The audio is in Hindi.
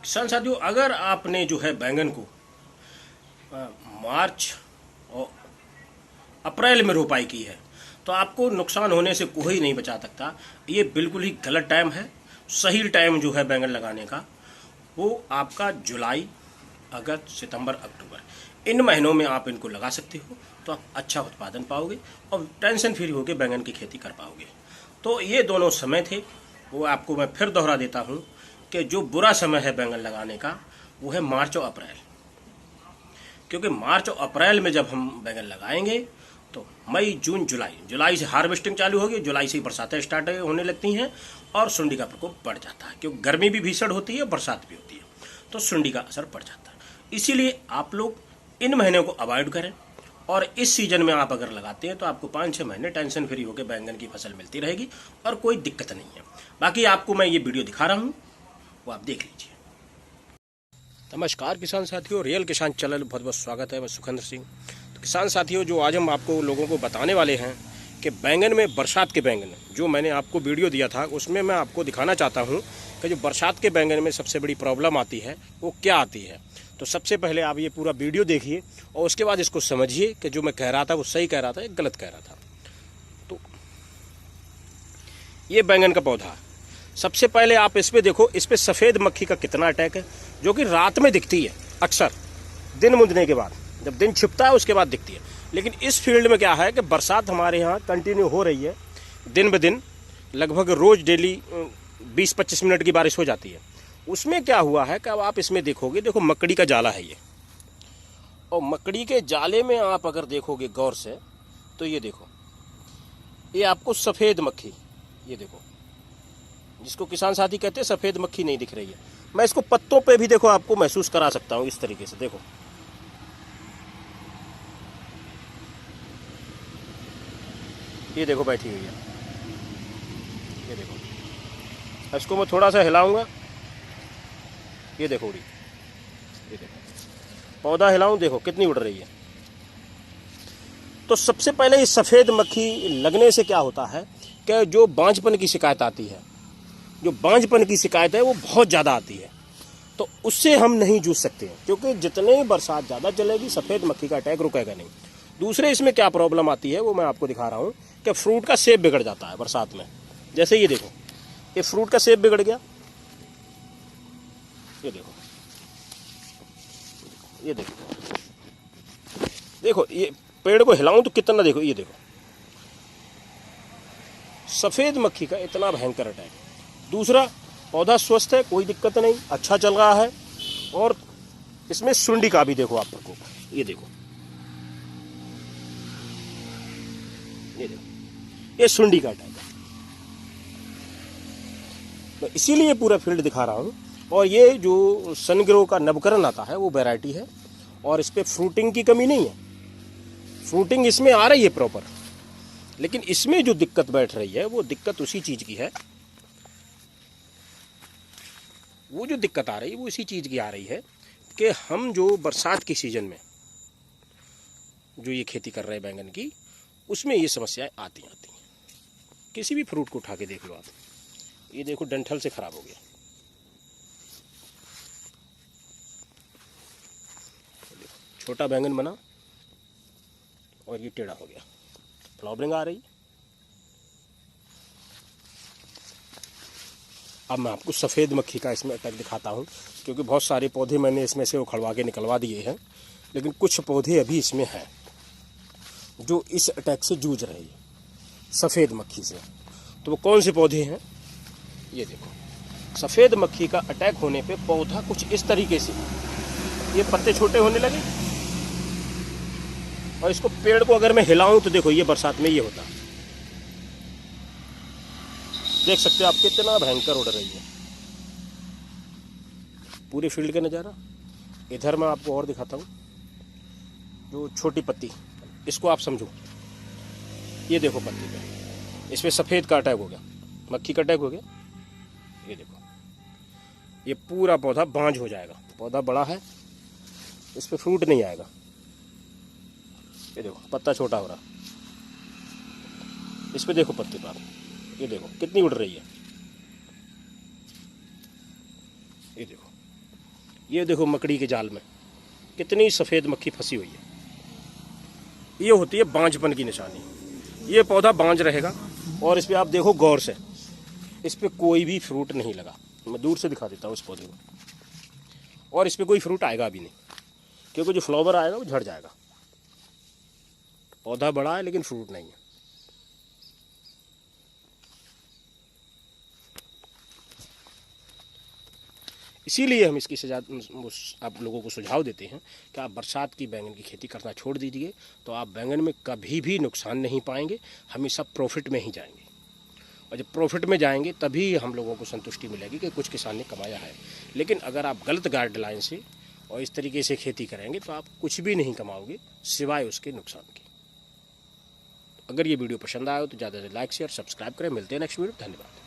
किसान साथियों, अगर आपने जो है बैंगन को मार्च और अप्रैल में रोपाई की है तो आपको नुकसान होने से कोई नहीं बचा सकता। ये बिल्कुल ही गलत टाइम है। सही टाइम जो है बैंगन लगाने का वो आपका जुलाई, अगस्त, सितंबर, अक्टूबर, इन महीनों में आप इनको लगा सकते हो तो आप अच्छा उत्पादन पाओगे और टेंशन फ्री होकर बैंगन की खेती कर पाओगे। तो ये दोनों समय थे, वो आपको मैं फिर दोहरा देता हूँ कि जो बुरा समय है बैंगन लगाने का वो है मार्च और अप्रैल। क्योंकि मार्च और अप्रैल में जब हम बैंगन लगाएंगे तो मई, जून, जुलाई से हार्वेस्टिंग चालू होगी, जुलाई से ही बरसातें स्टार्ट होने लगती हैं और सुंडी का प्रकोप बढ़ जाता है। क्योंकि गर्मी भी भीषण होती है, बरसात भी होती है, तो सुंडी का असर बढ़ जाता है। इसीलिए आप लोग इन महीनों को अवॉइड करें और इस सीजन में आप अगर लगाते हैं तो आपको 5-6 महीने टेंशन फ्री होकर बैंगन की फसल मिलती रहेगी और कोई दिक्कत नहीं है। बाकी आपको मैं ये वीडियो दिखा रहा हूँ, वो आप देख लीजिए। नमस्कार किसान साथियों, रियल किसान चैनल बहुत बहुत स्वागत है। मैं सुखेंद्र सिंह। तो किसान साथियों, जो आज हम आपको लोगों को बताने वाले हैं कि बैंगन में, बरसात के बैंगन, जो मैंने आपको वीडियो दिया था उसमें मैं आपको दिखाना चाहता हूं कि जो बरसात के बैंगन में सबसे बड़ी प्रॉब्लम आती है वो क्या आती है। तो सबसे पहले आप ये पूरा वीडियो देखिए और उसके बाद इसको समझिए कि जो मैं कह रहा था वो सही कह रहा था या गलत कह रहा था। तो ये बैंगन का पौधा, सबसे पहले आप इस पे देखो, इस पे सफ़ेद मक्खी का कितना अटैक है, जो कि रात में दिखती है अक्सर, दिन मुंदने के बाद, जब दिन छिपता है उसके बाद दिखती है। लेकिन इस फील्ड में क्या है कि बरसात हमारे यहाँ कंटिन्यू हो रही है, दिन ब दिन लगभग रोज़ डेली 20-25 मिनट की बारिश हो जाती है। उसमें क्या हुआ है कि अब आप इसमें देखोगे, देखो मकड़ी का जाला है ये, और मकड़ी के जाले में आप अगर देखोगे गौर से तो ये देखो, ये आपको सफ़ेद मक्खी, ये देखो, जिसको किसान साथी कहते हैं सफ़ेद मक्खी नहीं दिख रही है। मैं इसको पत्तों पे भी देखो आपको महसूस करा सकता हूँ इस तरीके से। देखो ये देखो बैठी हुई है, ये देखो। इसको मैं थोड़ा सा हिलाऊंगा, ये देखो उड़ी, ये देखो पौधा हिलाऊं, देखो कितनी उड़ रही है। तो सबसे पहले ये सफ़ेद मक्खी लगने से क्या होता है कि जो बांझपन की शिकायत आती है, जो बांझपन की शिकायत है वो बहुत ज़्यादा आती है, तो उससे हम नहीं जूझ सकते हैं। क्योंकि जितने बरसात ज़्यादा चलेगी सफ़ेद मक्खी का अटैक रुकेगा नहीं। दूसरे इसमें क्या प्रॉब्लम आती है वो मैं आपको दिखा रहा हूँ कि फ्रूट का शेप बिगड़ जाता है बरसात में। जैसे ये देखो, ये फ्रूट का शेप बिगड़ गया, ये देखो, ये देखो, देखो ये पेड़ को हिलाऊं तो कितना, देखो ये देखो, सफ़ेद मक्खी का इतना भयंकर अटैक। दूसरा, पौधा स्वस्थ है, कोई दिक्कत नहीं, अच्छा चल रहा है। और इसमें सुंडी का भी देखो आप प्रकोप, ये देखो, ये देखो, ये सुंडी का अटैक है। तो इसीलिए पूरा फील्ड दिखा रहा हूँ। और ये जो सनग्रो का नवकरण आता है वो वैरायटी है और इस पर फ्रूटिंग की कमी नहीं है, फ्रूटिंग इसमें आ रही है प्रॉपर। लेकिन इसमें जो दिक्कत बैठ रही है वो दिक्कत उसी चीज़ की है, वो जो दिक्कत आ रही है वो इसी चीज़ की आ रही है कि हम जो बरसात की सीज़न में जो ये खेती कर रहे हैं बैंगन की, उसमें ये समस्याएं आती हैं। किसी भी फ्रूट को उठा के देख लो आप, ये देखो डंठल से ख़राब हो गया, छोटा बैंगन बना और ये टेढ़ा हो गया, फ्लावरिंग आ रही। अब मैं आपको सफ़ेद मक्खी का इसमें अटैक दिखाता हूँ, क्योंकि बहुत सारे पौधे मैंने इसमें से उखड़वा के निकलवा दिए हैं, लेकिन कुछ पौधे अभी इसमें हैं जो इस अटैक से जूझ रहे हैं, सफ़ेद मक्खी से। तो वो कौन से पौधे हैं, ये देखो। सफ़ेद मक्खी का अटैक होने पे पौधा कुछ इस तरीके से, ये पत्ते छोटे होने लगे, और इसको पेड़ को अगर मैं हिलाऊं तो देखो ये बरसात में ये होता है, देख सकते हो आप कितना भयंकर उड़ रही है पूरे फील्ड का नज़ारा। इधर मैं आपको और दिखाता हूँ, जो छोटी पत्ती, इसको आप समझो, ये देखो पत्ती पे, इस पर सफ़ेद का अटैक हो गया, मक्खी का अटैक हो गया। ये देखो, ये पूरा पौधा बांझ हो जाएगा, पौधा बड़ा है, इस पर फ्रूट नहीं आएगा। ये देखो पत्ता छोटा हो रहा, इस पे देखो पत्ते पर, ये देखो कितनी उड़ रही है, ये देखो। ये देखो मकड़ी के जाल में कितनी सफ़ेद मक्खी फंसी हुई है। ये होती है बांझपन की निशानी। ये पौधा बांझ रहेगा और इस पर आप देखो गौर से, इस पर कोई भी फ्रूट नहीं लगा। मैं दूर से दिखा देता हूँ इस पौधे को, और इस पर कोई फ्रूट आएगा भी नहीं, क्योंकि जो फ्लावर आएगा वो झड़ जाएगा। पौधा बड़ा है लेकिन फ्रूट नहीं है। इसीलिए हम इसकी सजा आप लोगों को सुझाव देते हैं कि आप बरसात की बैंगन की खेती करना छोड़ दीजिए, तो आप बैंगन में कभी भी नुकसान नहीं पाएंगे, हमेशा प्रॉफिट में ही जाएंगे। और जब प्रॉफिट में जाएंगे तभी हम लोगों को संतुष्टि मिलेगी कि कुछ किसान ने कमाया है। लेकिन अगर आप गलत गाइडलाइन से और इस तरीके से खेती करेंगे तो आप कुछ भी नहीं कमाओगे सिवाय उसके नुकसान के। अगर ये वीडियो पसंद आया हो तो ज़्यादा से लाइक शेयर सब्सक्राइब करें। मिलते हैं नेक्स्ट वीडियो। धन्यवाद।